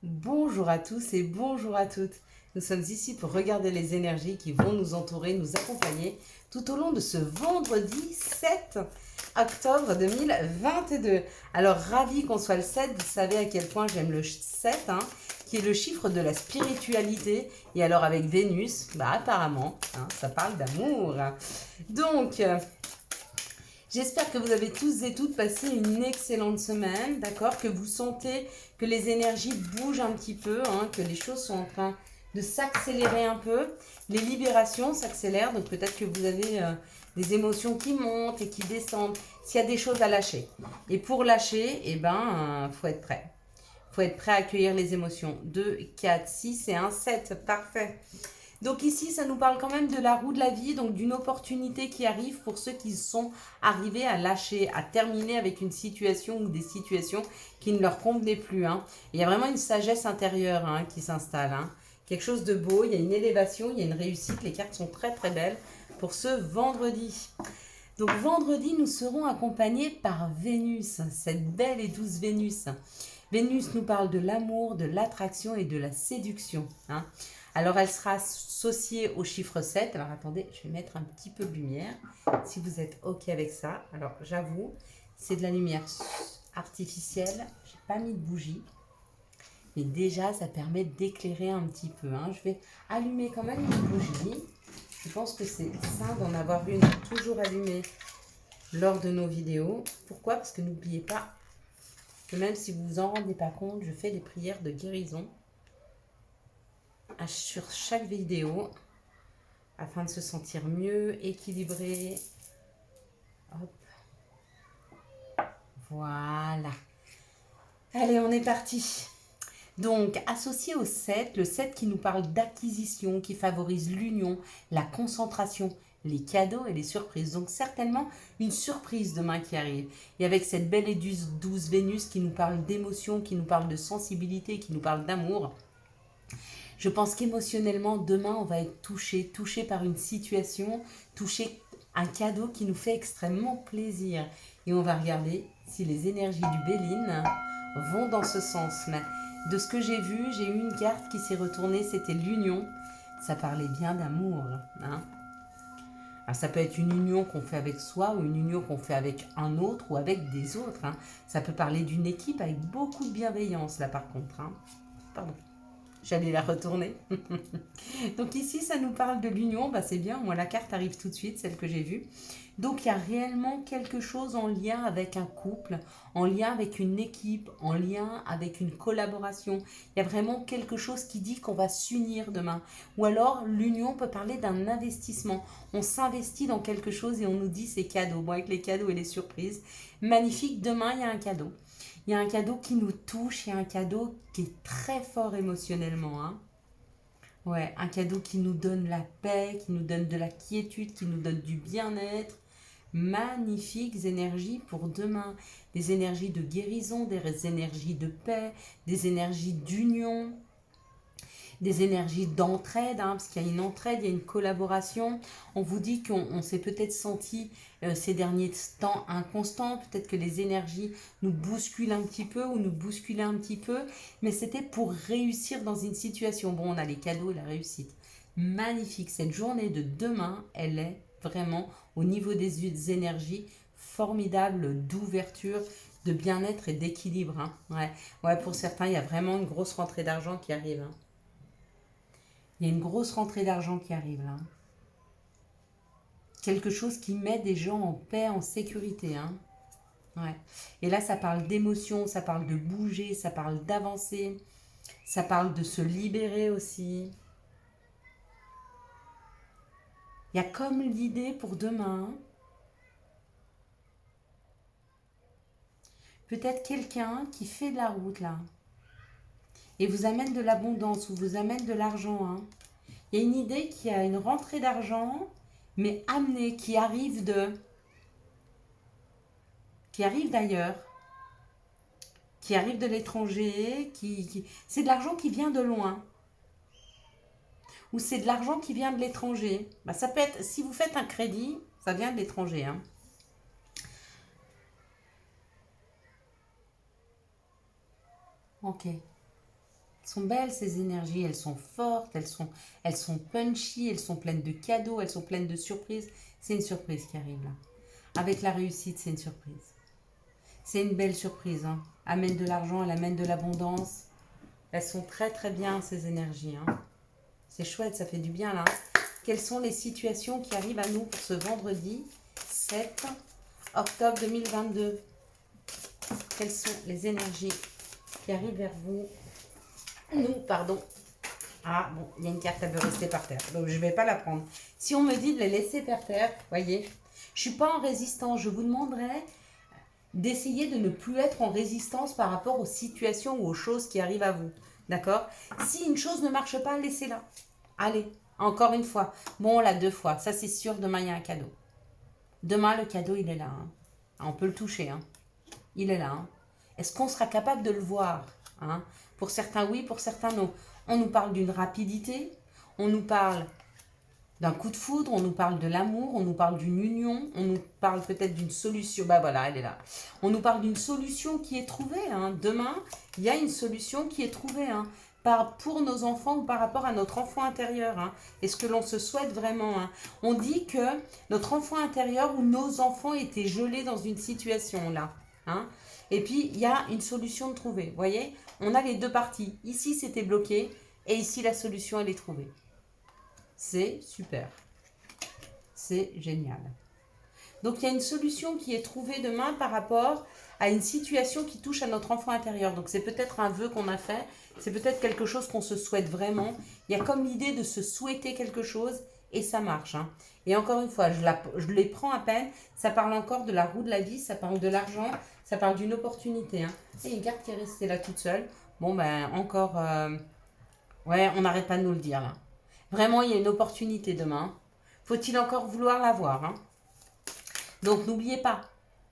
Bonjour à tous et bonjour à toutes. Nous sommes ici pour regarder les énergies qui vont nous entourer, nous accompagner tout au long de ce vendredi 7 octobre 2022. Alors, ravi qu'on soit le 7, vous savez à quel point j'aime le 7, qui est le chiffre de la spiritualité. Et alors avec Vénus, apparemment, ça parle d'amour. Donc, j'espère que vous avez tous et toutes passé une excellente semaine, d'accord? Que vous sentez que les énergies bougent un petit peu, que les choses sont en train de s'accélérer un peu. Les libérations s'accélèrent, donc peut-être que vous avez des émotions qui montent et qui descendent. S'il y a des choses à lâcher. Et pour lâcher, faut être prêt. Faut être prêt à accueillir les émotions. 2, 4, 6 et un 7. Parfait. Donc ici, ça nous parle quand même de la roue de la vie, donc d'une opportunité qui arrive pour ceux qui sont arrivés à lâcher, à terminer avec une situation ou des situations qui ne leur convenaient plus. Il y a vraiment une sagesse intérieure qui s'installe. Quelque chose de beau, il y a une élévation, il y a une réussite. Les cartes sont très très belles pour ce vendredi. Donc vendredi, nous serons accompagnés par Vénus, cette belle et douce Vénus. Vénus nous parle de l'amour, de l'attraction et de la séduction. Alors elle sera associée au chiffre 7. Alors attendez, je vais mettre un petit peu de lumière, si vous êtes OK avec ça. Alors j'avoue, c'est de la lumière artificielle. Je n'ai pas mis de bougie. Mais déjà, ça permet d'éclairer un petit peu. Je vais allumer quand même une bougie. Je pense que c'est sain d'en avoir une toujours allumée lors de nos vidéos. Pourquoi? Parce que n'oubliez pas que même si vous vous en rendez pas compte, je fais des prières de guérison sur chaque vidéo afin de se sentir mieux, équilibré. Hop. Voilà. Allez, on est parti. Donc, associé au 7, le 7 qui nous parle d'acquisition, qui favorise l'union, la concentration, les cadeaux et les surprises. Donc, certainement une surprise demain qui arrive. Et avec cette belle et douce Vénus qui nous parle d'émotion, qui nous parle de sensibilité, qui nous parle d'amour, je pense qu'émotionnellement, demain, on va être touché par une situation, touché un cadeau qui nous fait extrêmement plaisir. Et on va regarder si les énergies du Béline vont dans ce sens. Mais de ce que j'ai vu, j'ai eu une carte qui s'est retournée, c'était l'union. Ça parlait bien d'amour. Alors ça peut être une union qu'on fait avec soi ou une union qu'on fait avec un autre ou avec des autres. Ça peut parler d'une équipe avec beaucoup de bienveillance là par contre. Pardon. J'allais la retourner. Donc ici, ça nous parle de l'union. C'est bien, moi la carte arrive tout de suite, celle que j'ai vue. Donc il y a réellement quelque chose en lien avec un couple, en lien avec une équipe, en lien avec une collaboration. Il y a vraiment quelque chose qui dit qu'on va s'unir demain. Ou alors l'union peut parler d'un investissement. On s'investit dans quelque chose et on nous dit c'est cadeau. Bon, avec les cadeaux et les surprises, magnifique, demain il y a un cadeau. Il y a un cadeau qui nous touche, il y a un cadeau qui est très fort émotionnellement. Ouais, un cadeau qui nous donne la paix, qui nous donne de la quiétude, qui nous donne du bien-être. Magnifiques énergies pour demain. Des énergies de guérison, des énergies de paix, des énergies d'union, des énergies d'entraide, parce qu'il y a une entraide, il y a une collaboration. On vous dit qu'on s'est peut-être senti ces derniers temps inconstant, peut-être que les énergies nous bousculent un petit peu ou nous bousculaient un petit peu, mais c'était pour réussir dans une situation. Bon, on a les cadeaux et la réussite. Magnifique, cette journée de demain, elle est vraiment au niveau des énergies formidable d'ouverture, de bien-être et d'équilibre. Ouais, pour certains, il y a vraiment une grosse rentrée d'argent qui arrive. Il y a une grosse rentrée d'argent qui arrive là. Quelque chose qui met des gens en paix, en sécurité. Ouais. Et là, ça parle d'émotion, ça parle de bouger, ça parle d'avancer, ça parle de se libérer aussi. Il y a comme l'idée pour demain. Peut-être quelqu'un qui fait de la route là et vous amène de l'abondance ou vous amène de l'argent. Il y a une idée qui a une rentrée d'argent, mais amenée, qui arrive d'ailleurs, qui arrive de l'étranger, c'est de l'argent qui vient de loin. Ou c'est de l'argent qui vient de l'étranger. Ça peut être, si vous faites un crédit, ça vient de l'étranger. Ok. sont belles ces énergies, elles sont fortes, elles sont punchy, elles sont pleines de cadeaux, elles sont pleines de surprises. C'est une surprise qui arrive là. Avec la réussite, c'est une surprise. C'est une belle surprise. Hein. Amène de l'argent, elle amène de l'abondance. Elles sont très très bien ces énergies. Hein. C'est chouette, ça fait du bien là. Quelles sont les situations qui arrivent à nous pour ce vendredi 7 octobre 2022? Quelles sont les énergies qui arrivent vers vous? Nous, pardon. Ah, bon, il y a une carte, elle veut rester par terre. Donc, je ne vais pas la prendre. Si on me dit de la laisser par terre, voyez, je ne suis pas en résistance. Je vous demanderai d'essayer de ne plus être en résistance par rapport aux situations ou aux choses qui arrivent à vous. D'accord? Si une chose ne marche pas, laissez-la. Allez, encore une fois. Bon, là, 2 fois. Ça, c'est sûr, demain, il y a un cadeau. Demain, le cadeau, il est là. Hein. On peut le toucher. Hein. Il est là. Hein. Est-ce qu'on sera capable de le voir? Hein? Pour certains, oui, pour certains, non. On nous parle d'une rapidité, on nous parle d'un coup de foudre, on nous parle de l'amour, on nous parle d'une union, on nous parle peut-être d'une solution. Bah voilà, elle est là. On nous parle d'une solution qui est trouvée. Hein. Demain, il y a une solution qui est trouvée. Hein. Pour nos enfants ou par rapport à notre enfant intérieur. Hein. Est-ce que l'on se souhaite vraiment? Hein. On dit que notre enfant intérieur ou nos enfants étaient gelés dans une situation là. Hein. Et puis, il y a une solution de trouver. Vous voyez, on a les deux parties. Ici, c'était bloqué. Et ici, la solution, elle est trouvée. C'est super. C'est génial. Donc, il y a une solution qui est trouvée demain par rapport à une situation qui touche à notre enfant intérieur. Donc, c'est peut-être un vœu qu'on a fait. C'est peut-être quelque chose qu'on se souhaite vraiment. Il y a comme l'idée de se souhaiter quelque chose et ça marche. Hein. Et encore une fois, je les prends à peine. Ça parle encore de la roue de la vie, ça parle de l'argent, ça parle d'une opportunité. Hein. Et une carte qui est restée là toute seule. Bon, ben, encore... ouais, on n'arrête pas de nous le dire, là. Vraiment, il y a une opportunité demain. Faut-il encore vouloir la voir, hein? Donc, n'oubliez pas,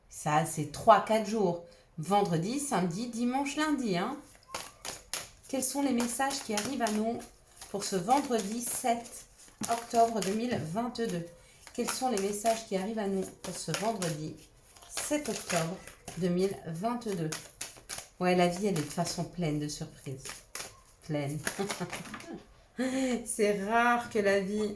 ça, c'est 3-4 jours. Vendredi, samedi, dimanche, lundi, hein? Quels sont les messages qui arrivent à nous pour ce vendredi 7 octobre 2022? Quels sont les messages qui arrivent à nous pour ce vendredi 7 octobre 2022? Ouais, la vie, elle est de façon pleine de surprises. Pleine. C'est rare que la vie,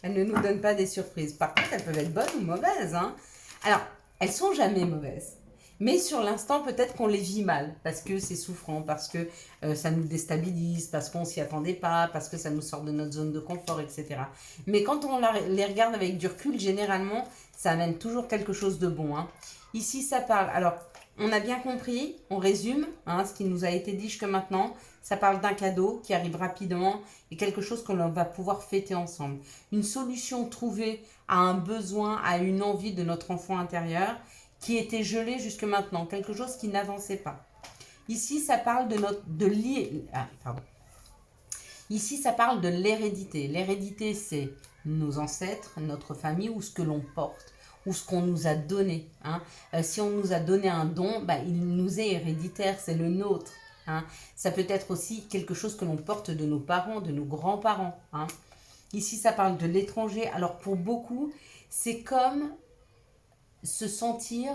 elle ne nous donne pas des surprises. Par contre, elles peuvent être bonnes ou mauvaises. Hein. Alors, elles sont jamais mauvaises. Mais sur l'instant, peut-être qu'on les vit mal, parce que c'est souffrant, parce que ça nous déstabilise, parce qu'on ne s'y attendait pas, parce que ça nous sort de notre zone de confort, etc. Mais quand on les regarde avec du recul, généralement, ça amène toujours quelque chose de bon. Hein. Ici, ça parle... Alors, on a bien compris, on résume hein, ce qui nous a été dit jusque maintenant. Ça parle d'un cadeau qui arrive rapidement et quelque chose qu'on va pouvoir fêter ensemble. Une solution trouvée à un besoin, à une envie de notre enfant intérieur qui était gelé jusque maintenant, quelque chose qui n'avançait pas. Ici, ça parle Ici, ça parle de l'hérédité. L'hérédité, c'est nos ancêtres, notre famille ou ce que l'on porte ou ce qu'on nous a donné. Hein. Si on nous a donné un don, bah, il nous est héréditaire, c'est le nôtre. Hein. Ça peut être aussi quelque chose que l'on porte de nos parents, de nos grands-parents. Hein. Ici, ça parle de l'étranger. Alors, pour beaucoup, c'est comme se sentir,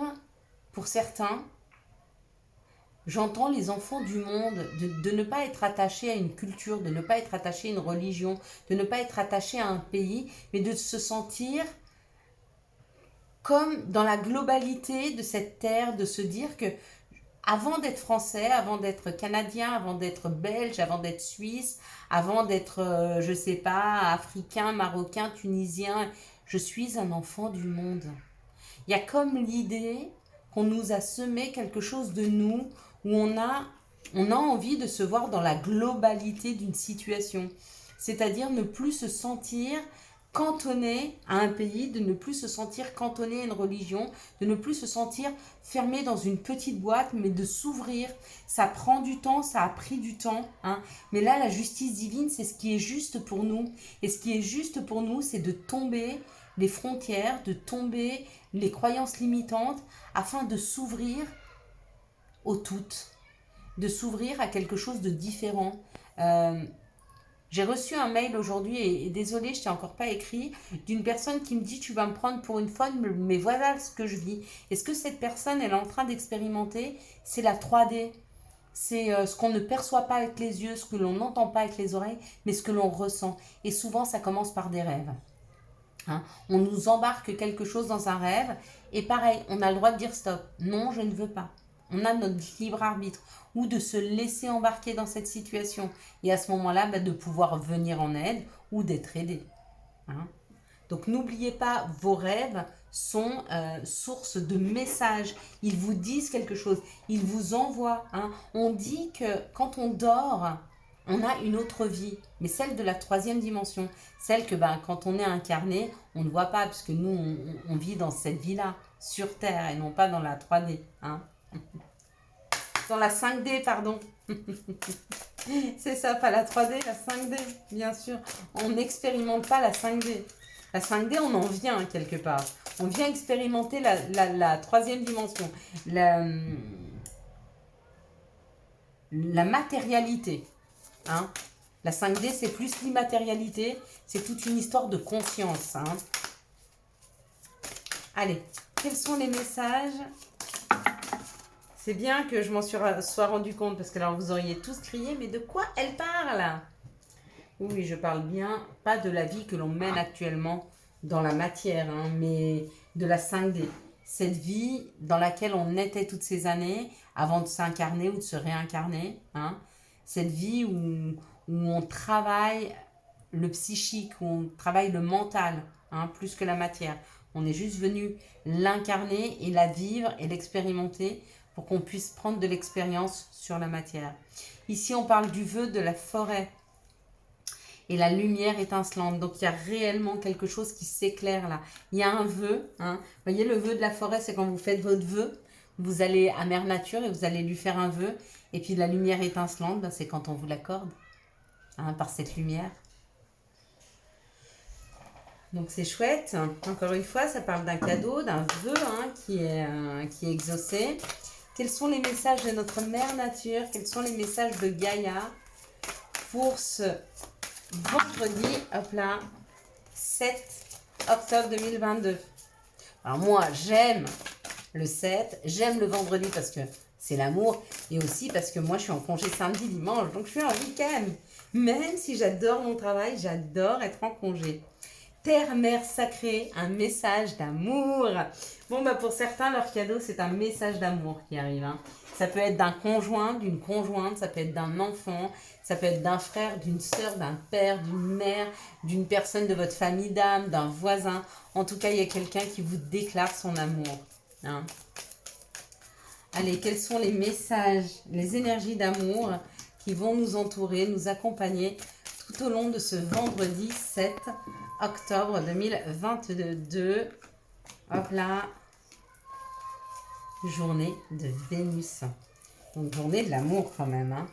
pour certains, j'entends les enfants du monde, de ne pas être attachés à une culture, de ne pas être attachés à une religion, de ne pas être attachés à un pays, mais de se sentir comme dans la globalité de cette terre, de se dire que avant d'être français, avant d'être canadien, avant d'être belge, avant d'être suisse, avant d'être, je sais pas, africain, marocain, tunisien, je suis un enfant du monde. Il y a comme l'idée qu'on nous a semé quelque chose de nous, où on a envie de se voir dans la globalité d'une situation. C'est-à-dire ne plus se sentir cantonné à un pays, de ne plus se sentir cantonné à une religion, de ne plus se sentir fermé dans une petite boîte, mais de s'ouvrir. Ça prend du temps, ça a pris du temps. Hein. Mais là, la justice divine, c'est ce qui est juste pour nous. Et ce qui est juste pour nous, c'est de tomber les frontières, de tomber les croyances limitantes, afin de s'ouvrir au tout, de s'ouvrir à quelque chose de différent. J'ai reçu un mail aujourd'hui, et désolée, je t'ai encore pas écrit, d'une personne qui me dit « Tu vas me prendre pour une folle, mais voilà ce que je vis. » Est-ce que cette personne, elle est en train d'expérimenter? C'est la 3D. c'est ce qu'on ne perçoit pas avec les yeux, ce que l'on n'entend pas avec les oreilles, mais ce que l'on ressent. Et souvent, ça commence par des rêves. Hein. On nous embarque quelque chose dans un rêve et pareil, on a le droit de dire stop. Non, je ne veux pas. On a notre libre arbitre ou de se laisser embarquer dans cette situation et à ce moment-là, de pouvoir venir en aide ou d'être aidé. Hein. Donc n'oubliez pas, vos rêves sont source de messages. Ils vous disent quelque chose, ils vous envoient. Hein. On dit que quand on dort, on a une autre vie, mais celle de la troisième dimension. Celle que quand on est incarné, on ne voit pas, puisque nous, on vit dans cette vie-là, sur Terre, et non pas dans la 3D. Hein. Dans la 5D, pardon. C'est ça, pas la 3D, la 5D, bien sûr. On n'expérimente pas la 5D. La 5D, on en vient quelque part. On vient expérimenter la troisième dimension. La matérialité. Hein. La 5D, c'est plus l'immatérialité. C'est toute une histoire de conscience. Hein. Allez, quels sont les messages? C'est bien que je m'en sois rendu compte, parce que là, vous auriez tous crié, mais de quoi elle parle? Oui, je parle bien, pas de la vie que l'on mène actuellement dans la matière, hein, mais de la 5D. Cette vie dans laquelle on était toutes ces années, avant de s'incarner ou de se réincarner. Hein. Cette vie où on travaille le psychique, où on travaille le mental, hein, plus que la matière. On est juste venu l'incarner et la vivre et l'expérimenter pour qu'on puisse prendre de l'expérience sur la matière. Ici, on parle du vœu de la forêt et la lumière étincelante. Donc, il y a réellement quelque chose qui s'éclaire là. Il y a un vœu. Hein. Vous voyez, le vœu de la forêt, c'est quand vous faites votre vœu. Vous allez à Mère Nature et vous allez lui faire un vœu. Et puis, la lumière étincelante, c'est quand on vous l'accorde, hein, par cette lumière. Donc, c'est chouette. Encore une fois, ça parle d'un cadeau, d'un vœu, hein, qui est exaucé. Quels sont les messages de notre Mère Nature? Quels sont les messages de Gaïa pour ce vendredi, hop là, 7 octobre 2022? Alors moi, j'aime le 7, j'aime le vendredi parce que c'est l'amour, et aussi parce que moi, je suis en congé samedi, dimanche, donc je suis en week-end. Même si j'adore mon travail, j'adore être en congé. Terre, mère sacrée, un message d'amour. Bon, pour certains, leur cadeau, c'est un message d'amour qui arrive. Hein. Ça peut être d'un conjoint, d'une conjointe, ça peut être d'un enfant, ça peut être d'un frère, d'une sœur, d'un père, d'une mère, d'une personne de votre famille d'âme, d'un voisin. En tout cas, il y a quelqu'un qui vous déclare son amour. Hein. Allez, quels sont les messages, les énergies d'amour qui vont nous entourer, nous accompagner tout au long de ce vendredi 7 octobre 2022. Hop là. Journée de Vénus. Donc, journée de l'amour quand même. Hein.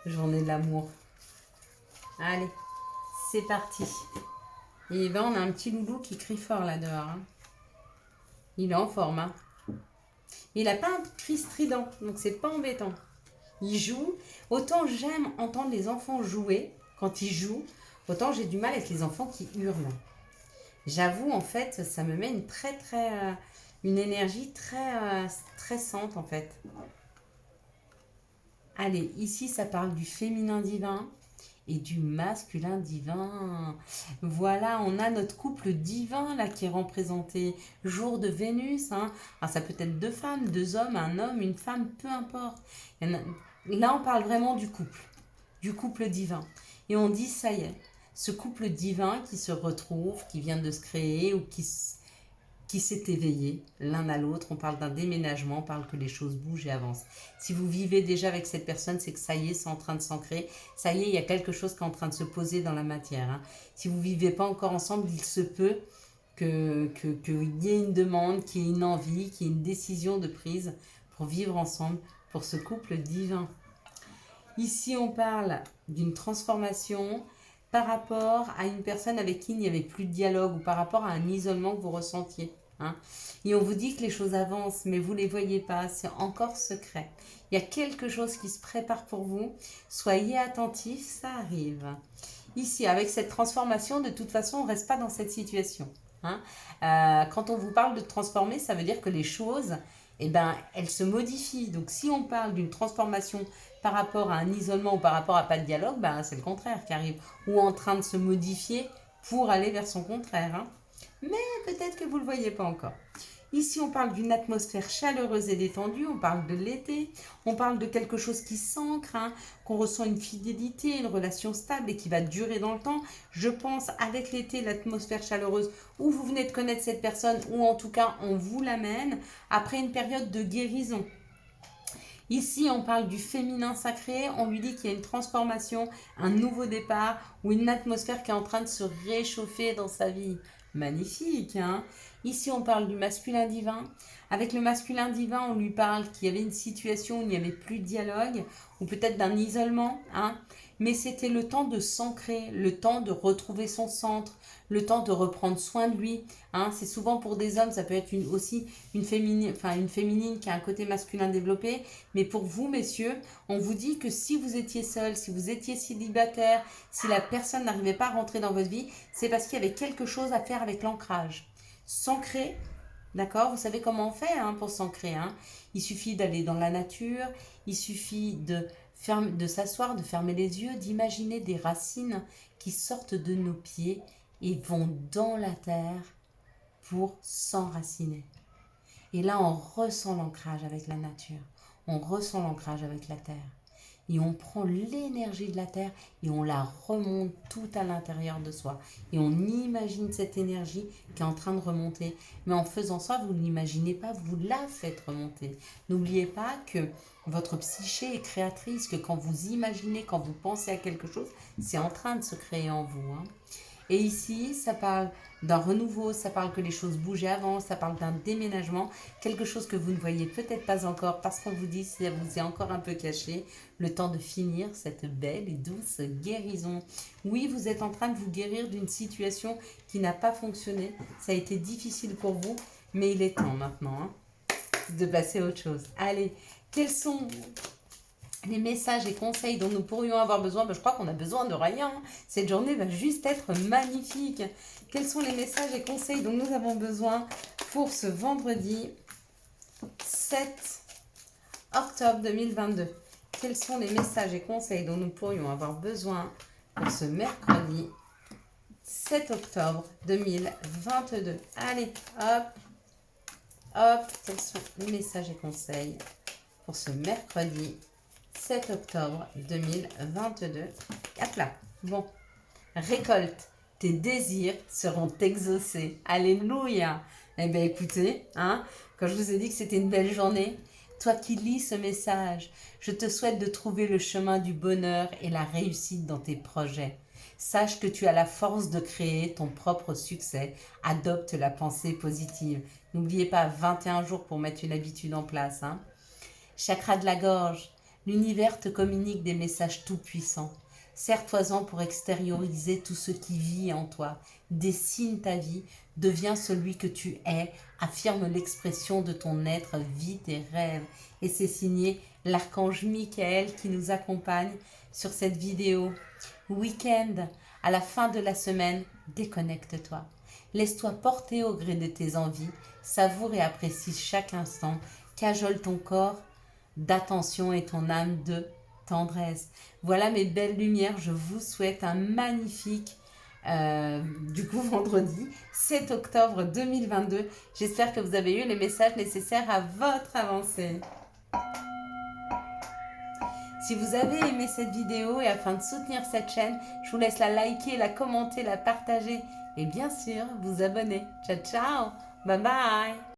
Journée de l'amour. Allez, c'est parti. Et on a un petit loulou qui crie fort là dehors. Hein. Il est en forme. Hein. Il n'a pas un cri strident, donc c'est pas embêtant. Il joue. Autant j'aime entendre les enfants jouer quand ils jouent, autant j'ai du mal avec les enfants qui hurlent. J'avoue, en fait, ça me met une énergie très stressante, en fait. Allez, ici, ça parle du féminin divin et du masculin divin. Voilà, on a notre couple divin, là, qui est représenté. Jour de Vénus, hein. Alors, ça peut être deux femmes, deux hommes, un homme, une femme, peu importe. Là, on parle vraiment du couple divin. Et on dit, ça y est, ce couple divin qui se retrouve, qui vient de se créer ou qui s'est éveillé l'un à l'autre. On parle d'un déménagement, on parle que les choses bougent et avancent. Si vous vivez déjà avec cette personne, c'est que ça y est, c'est en train de s'ancrer. Ça y est, il y a quelque chose qui est en train de se poser dans la matière. Hein. Si vous ne vivez pas encore ensemble, il se peut qu'il y ait une demande, qu'il y ait une envie, qu'il y ait une décision de prise pour vivre ensemble, pour ce couple divin. Ici, on parle d'une transformation par rapport à une personne avec qui il n'y avait plus de dialogue ou par rapport à un isolement que vous ressentiez. Hein. Et on vous dit que les choses avancent, mais vous ne les voyez pas, c'est encore secret. Il y a quelque chose qui se prépare pour vous. Soyez attentifs, ça arrive. Ici, avec cette transformation, de toute façon, on ne reste pas dans cette situation. Hein. Quand on vous parle de transformer, ça veut dire que les choses, eh ben, elle se modifie. Donc, si on parle d'une transformation par rapport à un isolement ou par rapport à pas de dialogue, ben, c'est le contraire qui arrive. Ou en train de se modifier pour aller vers son contraire. Hein. Mais peut-être que vous ne le voyez pas encore. Ici, on parle d'une atmosphère chaleureuse et détendue, on parle de l'été, on parle de quelque chose qui s'ancre, hein, qu'on ressent une fidélité, une relation stable et qui va durer dans le temps. Je pense avec l'été, l'atmosphère chaleureuse, où vous venez de connaître cette personne, ou en tout cas, on vous l'amène après une période de guérison. Ici, on parle du féminin sacré, on lui dit qu'il y a une transformation, un nouveau départ ou une atmosphère qui est en train de se réchauffer dans sa vie. Magnifique, hein? Ici, on parle du masculin divin. Avec le masculin divin, on lui parle qu'il y avait une situation où il n'y avait plus de dialogue, ou peut-être d'un isolement, hein? Mais c'était le temps de s'ancrer, le temps de retrouver son centre, le temps de reprendre soin de lui. Hein? C'est souvent pour des hommes, ça peut être aussi une féminine qui a un côté masculin développé. Mais pour vous, messieurs, on vous dit que si vous étiez seul, si vous étiez célibataire, si la personne n'arrivait pas à rentrer dans votre vie, c'est parce qu'il y avait quelque chose à faire avec l'ancrage. S'ancrer, d'accord? Vous savez comment on fait hein, pour s'ancrer. Hein? Il suffit d'aller dans la nature, il suffit de s'asseoir, de fermer les yeux, d'imaginer des racines qui sortent de nos pieds et vont dans la terre pour s'enraciner. Et là, on ressent l'ancrage avec la nature, on ressent l'ancrage avec la terre. Et on prend l'énergie de la terre et on la remonte tout à l'intérieur de soi. Et on imagine cette énergie qui est en train de remonter. Mais en faisant ça, vous ne l'imaginez pas, vous la faites remonter. N'oubliez pas que votre psyché est créatrice, que quand vous imaginez, quand vous pensez à quelque chose, c'est en train de se créer en vous. Hein. Et ici, ça parle d'un renouveau, ça parle que les choses bougeaient avant, ça parle d'un déménagement, quelque chose que vous ne voyez peut-être pas encore parce qu'on vous dit que ça vous est encore un peu caché, le temps de finir cette belle et douce guérison. Oui, vous êtes en train de vous guérir d'une situation qui n'a pas fonctionné, ça a été difficile pour vous, mais il est temps maintenant hein, de passer à autre chose. Allez, quels sont les messages et conseils dont nous pourrions avoir besoin, je crois qu'on a besoin de rien. Cette journée va juste être magnifique. Quels sont les messages et conseils dont nous avons besoin pour ce vendredi 7 octobre 2022? Quels sont les messages et conseils dont nous pourrions avoir besoin pour ce mercredi 7 octobre 2022? Allez, hop, hop, quels sont les messages et conseils pour ce mercredi 7 octobre 2022. Hop là. Bon. Récolte. Tes désirs seront exaucés. Alléluia. Eh bien, écoutez, hein, quand je vous ai dit que c'était une belle journée, toi qui lis ce message, je te souhaite de trouver le chemin du bonheur et la réussite dans tes projets. Sache que tu as la force de créer ton propre succès. Adopte la pensée positive. N'oubliez pas, 21 jours pour mettre une habitude en place. Hein. Chakra de la gorge. L'univers te communique des messages tout-puissants. Sers-toi-en pour extérioriser tout ce qui vit en toi. Dessine ta vie, deviens celui que tu es, affirme l'expression de ton être, vis tes rêves. Et c'est signé l'archange Michael qui nous accompagne sur cette vidéo. Week-end, à la fin de la semaine, déconnecte-toi. Laisse-toi porter au gré de tes envies, savoure et apprécie chaque instant, cajole ton corps d'attention et ton âme de tendresse. Voilà mes belles lumières, je vous souhaite un magnifique vendredi 7 octobre 2022. J'espère que vous avez eu les messages nécessaires à votre avancée. Si vous avez aimé cette vidéo et afin de soutenir cette chaîne, je vous laisse la liker, la commenter, la partager et bien sûr vous abonner. Ciao ciao, bye bye.